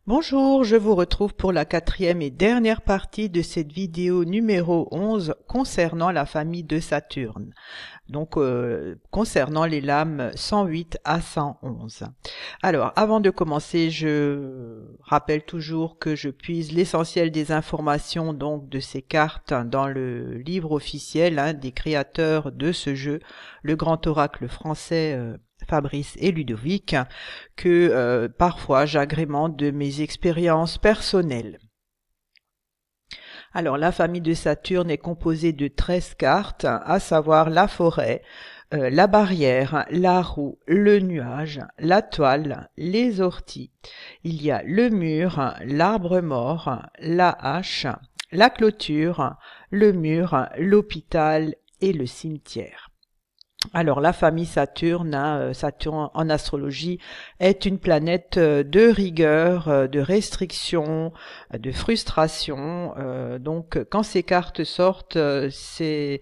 Bonjour, je vous retrouve pour la quatrième et dernière partie de cette vidéo numéro 11 concernant la famille de Saturne, donc concernant les lames 108 à 111. Alors, avant de commencer, je rappelle toujours que je puise l'essentiel des informations donc de ces cartes dans le livre officiel des créateurs de ce jeu, le grand oracle français Fabrice et Ludovic, que parfois j'agrémente de mes expériences personnelles. Alors, la famille de Saturne est composée de 13 cartes, à savoir la forêt, la barrière, la roue, le nuage, la toile, les orties. Il y a le mur, l'arbre mort, la hache, la clôture, le mur, l'hôpital et le cimetière. Alors, la famille Saturne, Saturne en astrologie, est une planète de rigueur, de restriction, de frustration. Donc, quand ces cartes sortent, c'est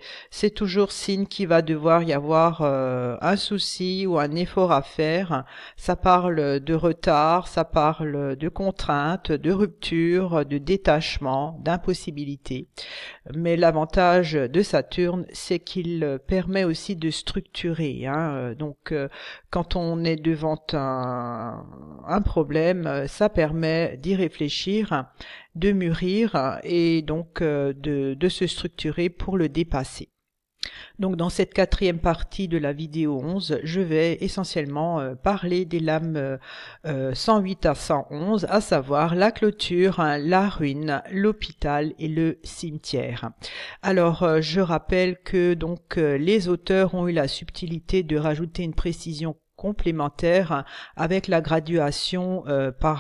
toujours signe qu'il va devoir y avoir un souci ou un effort à faire. Ça parle de retard, ça parle de contraintes, de rupture, de détachement, d'impossibilité. Mais l'avantage de Saturne, c'est qu'il permet aussi de structurer. Donc, quand on est devant un problème, ça permet d'y réfléchir, de mûrir et donc de se structurer pour le dépasser. Donc dans cette quatrième partie de la vidéo 11, je vais essentiellement parler des lames 108 à 111, à savoir la clôture, la ruine, l'hôpital et le cimetière. Alors je rappelle que donc les auteurs ont eu la subtilité de rajouter une précision complémentaire avec la graduation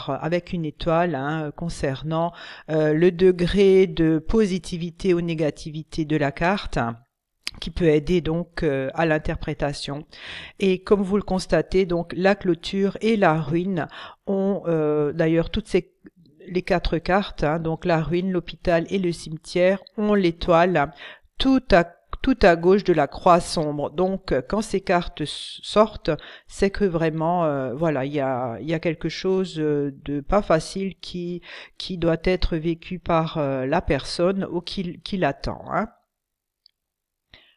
avec une étoile concernant le degré de positivité ou négativité de la carte, qui peut aider donc à l'interprétation. Et comme vous le constatez, donc la clôture et la ruine ont d'ailleurs les quatre cartes, donc la ruine, l'hôpital et le cimetière, ont l'étoile tout à gauche de la croix sombre. Donc quand ces cartes sortent, c'est que vraiment voilà, il y a quelque chose de pas facile qui doit être vécu par la personne ou qui l'attend.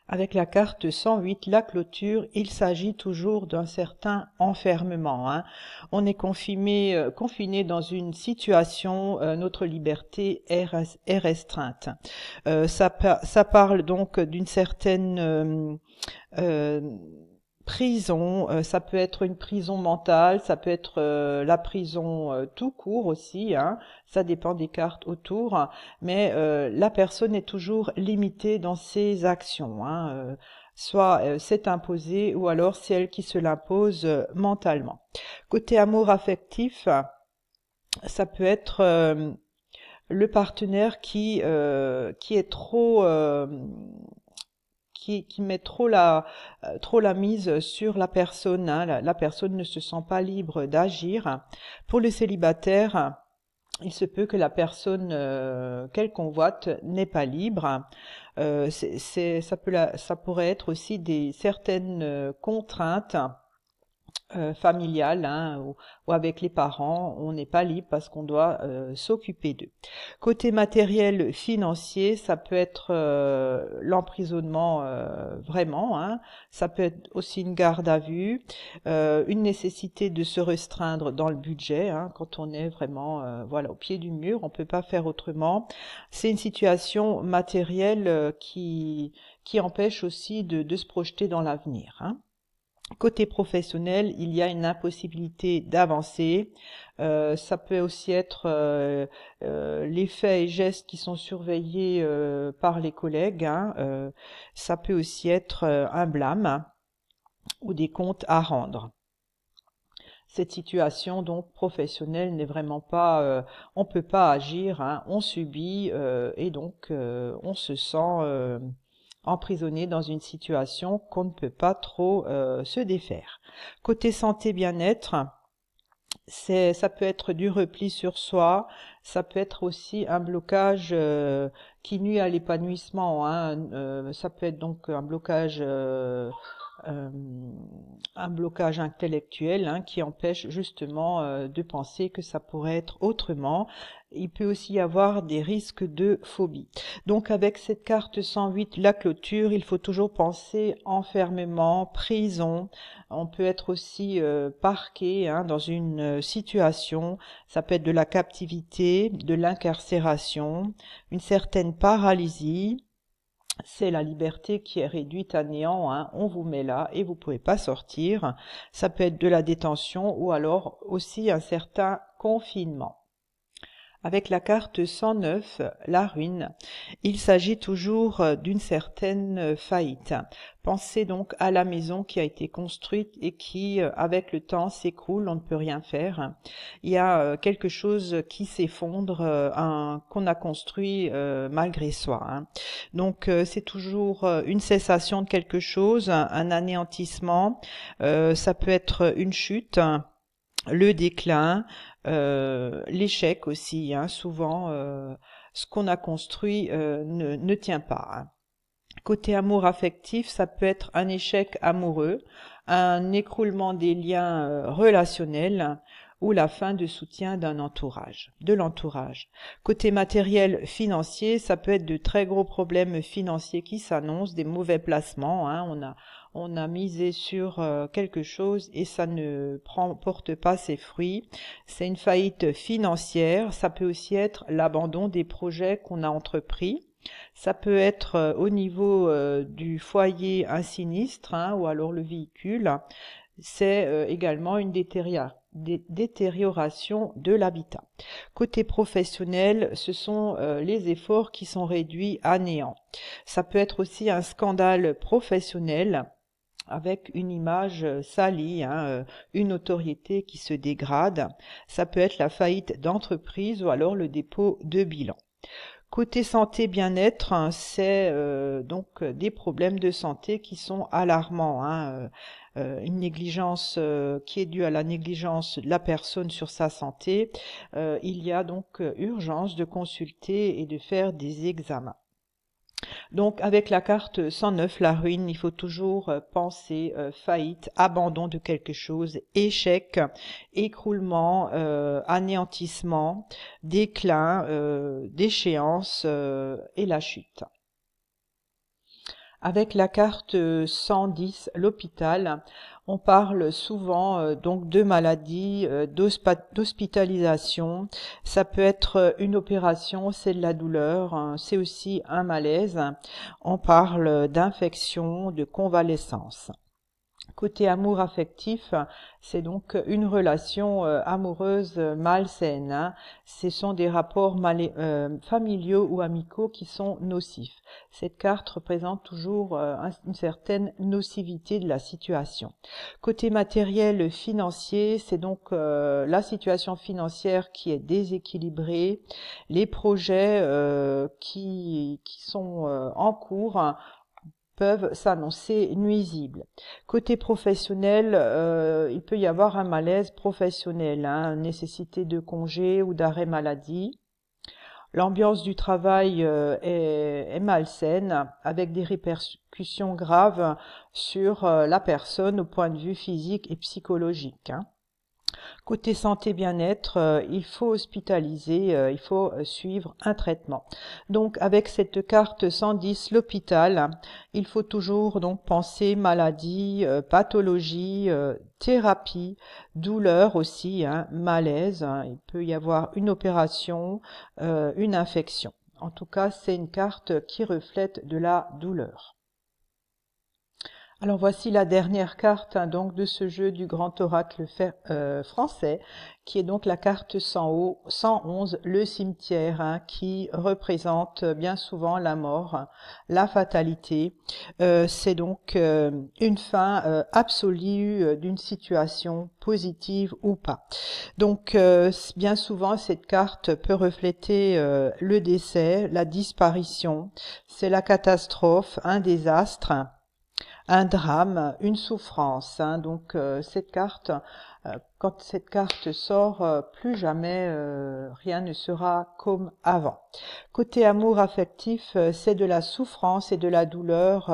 Avec la carte 108, la clôture, il s'agit toujours d'un certain enfermement. On est confiné dans une situation, notre liberté est restreinte. Ça parle donc d'une certaine prison. Ça peut être une prison mentale, ça peut être la prison tout court aussi, ça dépend des cartes autour, mais la personne est toujours limitée dans ses actions, soit c'est imposé ou alors c'est elle qui se l'impose mentalement. Côté amour affectif, ça peut être le partenaire qui est trop qui met trop la mise sur la personne. La personne ne se sent pas libre d'agir. Pour le célibataire, il se peut que la personne qu'elle convoite n'est pas libre. Ça pourrait être aussi certaines contraintes familiale, ou avec les parents, on n'est pas libre parce qu'on doit s'occuper d'eux. Côté matériel financier, ça peut être l'emprisonnement vraiment, ça peut être aussi une garde à vue, une nécessité de se restreindre dans le budget, quand on est vraiment voilà, au pied du mur, on peut pas faire autrement. C'est une situation matérielle qui empêche aussi de se projeter dans l'avenir. Côté professionnel, il y a une impossibilité d'avancer. Ça peut aussi être les faits et gestes qui sont surveillés par les collègues. Ça peut aussi être un blâme ou des comptes à rendre. Cette situation donc professionnelle n'est vraiment pas, on peut pas agir, on subit et donc on se sent emprisonné dans une situation qu'on ne peut pas trop se défaire. Côté santé bien-être, ça peut être du repli sur soi, ça peut être aussi un blocage qui nuit à l'épanouissement. Ça peut être donc un blocage un blocage intellectuel qui empêche justement de penser que ça pourrait être autrement. Il peut aussi y avoir des risques de phobie. Donc avec cette carte 108, la clôture, il faut toujours penser enfermement, prison. On peut être aussi parqué dans une situation. Ça peut être de la captivité, de l'incarcération, une certaine paralysie. C'est la liberté qui est réduite à néant, on vous met là et vous pouvez pas sortir. Ça peut être de la détention ou alors aussi un certain confinement. Avec la carte 109, la ruine, il s'agit toujours d'une certaine faillite. Pensez donc à la maison qui a été construite et qui, avec le temps, s'écroule, on ne peut rien faire. Il y a quelque chose qui s'effondre, qu'on a construit malgré soi. Donc c'est toujours une cessation de quelque chose, un anéantissement. Ça peut être une chute, le déclin, l'échec aussi. Souvent, ce qu'on a construit ne tient pas. Côté amour affectif, ça peut être un échec amoureux, un écroulement des liens relationnels ou la fin de soutien de l'entourage. Côté matériel financier, ça peut être de très gros problèmes financiers qui s'annoncent, des mauvais placements. On a misé sur quelque chose et ça ne porte pas ses fruits. C'est une faillite financière. Ça peut aussi être l'abandon des projets qu'on a entrepris. Ça peut être au niveau du foyer un sinistre ou alors le véhicule. C'est également une détérioration de l'habitat. Côté professionnel, ce sont les efforts qui sont réduits à néant. Ça peut être aussi un scandale professionnel avec une image salie, une notoriété qui se dégrade. Ça peut être la faillite d'entreprise ou alors le dépôt de bilan. Côté santé bien-être, c'est donc des problèmes de santé qui sont alarmants. Une négligence qui est due à la négligence de la personne sur sa santé. Il y a donc urgence de consulter et de faire des examens. Donc avec la carte 109, la ruine, il faut toujours penser faillite, abandon de quelque chose, échec, écroulement, anéantissement, déclin, déchéance et la chute. Avec la carte 110, l'hôpital, on parle souvent donc de maladie, d'hospitalisation. Ça peut être une opération, c'est de la douleur, c'est aussi un malaise. On parle d'infection, de convalescence. Côté amour affectif, c'est donc une relation amoureuse malsaine. Ce sont des rapports familiaux ou amicaux qui sont nocifs. Cette carte représente toujours une certaine nocivité de la situation. Côté matériel financier, c'est donc la situation financière qui est déséquilibrée, les projets qui sont en cours peuvent s'annoncer nuisibles. Côté professionnel, il peut y avoir un malaise professionnel, nécessité de congé ou d'arrêt maladie. L'ambiance du travail est malsaine, avec des répercussions graves sur la personne au point de vue physique et psychologique. Côté santé bien-être, il faut hospitaliser, il faut suivre un traitement. Donc avec cette carte 110, l'hôpital, il faut toujours donc penser maladie, pathologie, thérapie, douleur aussi, malaise, il peut y avoir une opération, une infection. En tout cas, c'est une carte qui reflète de la douleur. Alors voici la dernière carte donc de ce jeu du grand oracle français, qui est donc la carte 111, le cimetière, qui représente bien souvent la mort, la fatalité. C'est donc une fin absolue d'une situation positive ou pas. Donc bien souvent cette carte peut refléter le décès, la disparition, c'est la catastrophe, un désastre, un drame, une souffrance. Donc cette carte Quand cette carte sort, plus jamais rien ne sera comme avant. Côté amour affectif, c'est de la souffrance et de la douleur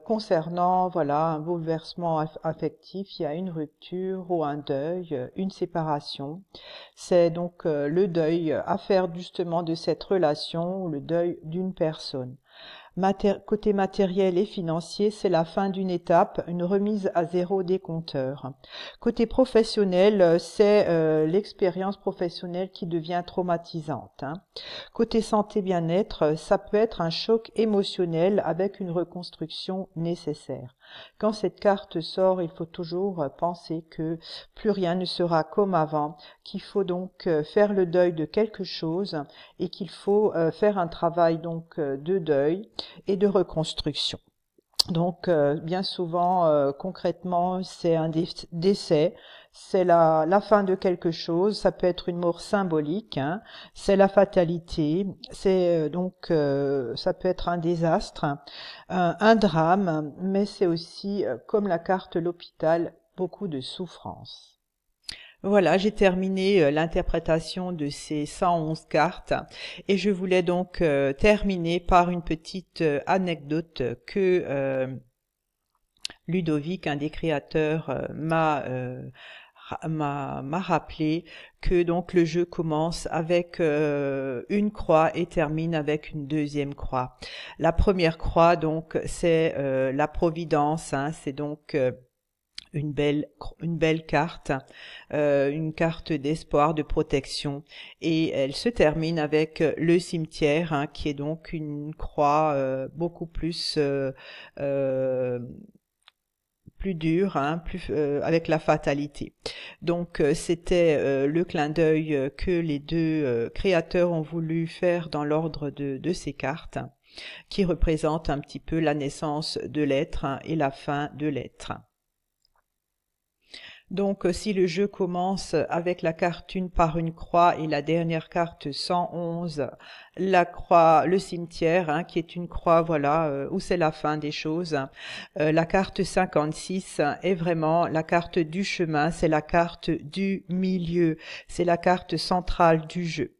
concernant voilà un bouleversement affectif. Il y a une rupture ou un deuil, une séparation. C'est donc le deuil à faire justement de cette relation, ou le deuil d'une personne. Côté matériel et financier, c'est la fin d'une étape, une remise à zéro des compteurs. Côté professionnel, c'est l'expérience professionnelle qui devient traumatisante. Côté santé bien-être, ça peut être un choc émotionnel avec une reconstruction nécessaire. Quand cette carte sort, il faut toujours penser que plus rien ne sera comme avant, qu'il faut donc faire le deuil de quelque chose et qu'il faut faire un travail donc de deuil et de reconstruction. Donc bien souvent, concrètement, c'est un décès, c'est la fin de quelque chose, ça peut être une mort symbolique, c'est la fatalité, c'est ça peut être un désastre, un drame, mais c'est aussi, comme la carte l'hôpital, beaucoup de souffrance. Voilà, j'ai terminé l'interprétation de ces 111 cartes et je voulais donc terminer par une petite anecdote que Ludovic, un des créateurs, m'a rappelé que donc le jeu commence avec une croix et termine avec une deuxième croix. La première croix donc c'est la providence, c'est donc une belle carte, une carte d'espoir, de protection, et elle se termine avec le cimetière, qui est donc une croix beaucoup plus plus dure, avec la fatalité. Donc c'était le clin d'œil que les deux créateurs ont voulu faire dans l'ordre de ces cartes, qui représentent un petit peu la naissance de l'être et la fin de l'être. Donc si le jeu commence avec la carte une par une croix et la dernière carte 111, la croix, le cimetière, qui est une croix, voilà, où c'est la fin des choses. La carte 56 est vraiment la carte du chemin, c'est la carte du milieu, c'est la carte centrale du jeu.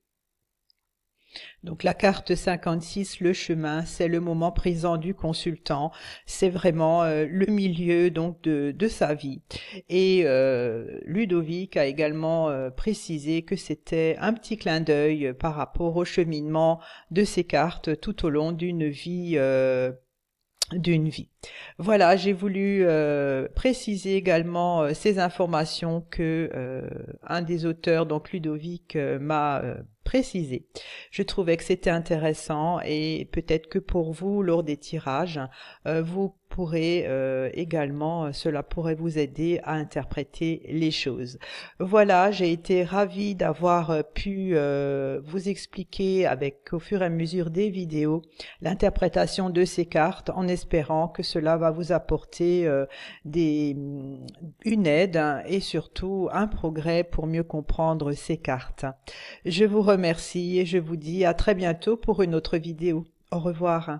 Donc la carte 56, le chemin, c'est le moment présent du consultant, c'est vraiment le milieu donc de sa vie. Et Ludovic a également précisé que c'était un petit clin d'œil par rapport au cheminement de ces cartes tout au long d'une vie. Voilà, j'ai voulu préciser également ces informations que un des auteurs, donc Ludovic, m'a précisé. Je trouvais que c'était intéressant et peut-être que pour vous, lors des tirages, vous pourrez également, cela pourrait vous aider à interpréter les choses. Voilà, j'ai été ravie d'avoir pu vous expliquer au fur et à mesure des vidéos l'interprétation de ces cartes, en espérant que cela va vous apporter une aide et surtout un progrès pour mieux comprendre ces cartes. Je vous remercie et je vous dis à très bientôt pour une autre vidéo. Au revoir.